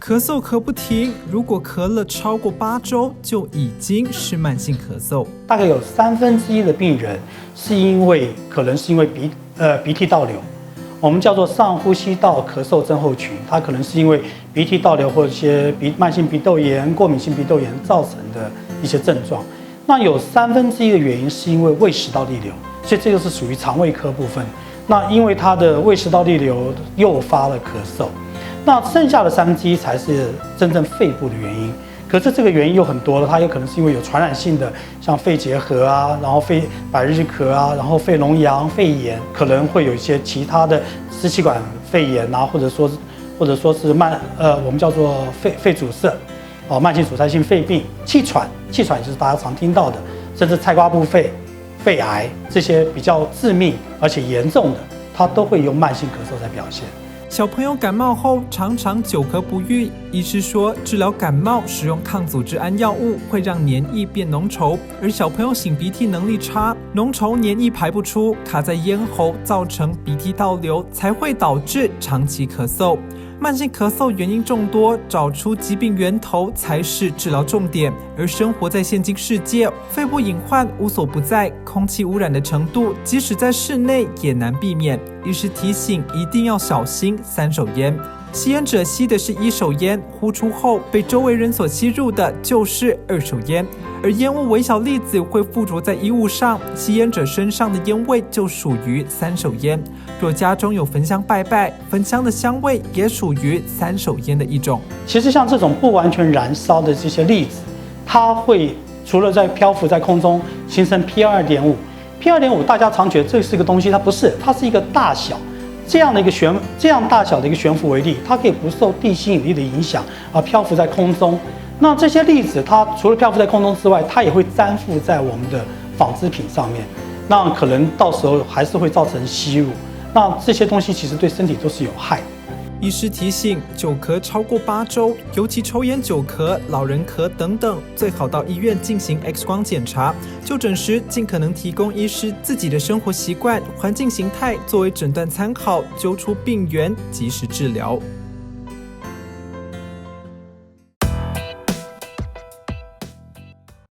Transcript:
咳嗽咳不停，如果咳了超过8周，就已经是慢性咳嗽。大概有1/3的病人可能是因为鼻涕倒流，我们叫做上呼吸道咳嗽症候群，它可能是因为鼻涕倒流或者一些慢性鼻窦炎、过敏性鼻窦炎造成的一些症状。那有1/3的原因是因为胃食道逆流，所以这个是属于肠胃科部分。那因为它的胃食道逆流诱发了咳嗽，那剩下的1/3才是真正肺部的原因。可是这个原因有很多了，它有可能是因为有传染性的，像肺结核啊，然后百日咳啊，然后肺脓疡、肺炎，可能会有一些其他的支气管肺炎啊，或者说是我们叫做肺阻塞，慢性阻塞性肺病、气喘就是大家常听到的，甚至菜瓜布肺癌这些比较致命而且严重的，它都会用慢性咳嗽在表现。小朋友感冒后常常久咳不愈，医师说治疗感冒使用抗组织胺药物会让黏液变浓稠，而小朋友擤鼻涕能力差，浓稠黏液排不出，卡在咽喉，造成鼻涕倒流，才会导致长期咳嗽。慢性咳嗽原因众多，找出疾病源头才是治疗重点。而生活在现今世界，肺部隐患无所不在，空气污染的程度即使在室内也难避免。医师提醒一定要小心3手烟。吸烟者吸的是1手烟，呼出后被周围人所吸入的就是2手烟。而烟雾微小粒子会附着在衣物上，吸烟者身上的烟味就属于3手烟。若家中有焚香拜拜，焚香的香味也属于3手烟的一种。其实像这种不完全燃烧的这些粒子，它会除了在漂浮在空中形成 PM2.5，PM2.5 大家常觉得这是一个东西，它不是，它是一个大小。这样大小的一个悬浮微粒，它可以不受地心引力的影响而漂浮在空中。那这些粒子，它除了漂浮在空中之外，它也会粘附在我们的纺织品上面，那可能到时候还是会造成吸入。那这些东西其实对身体都是有害的。医师提醒，久咳超过8周，尤其抽烟久咳、老人咳等等，最好到医院进行 X 光检查。就诊时，尽可能提供医师自己的生活习惯、环境形态作为诊断参考，揪出病源，及时治疗。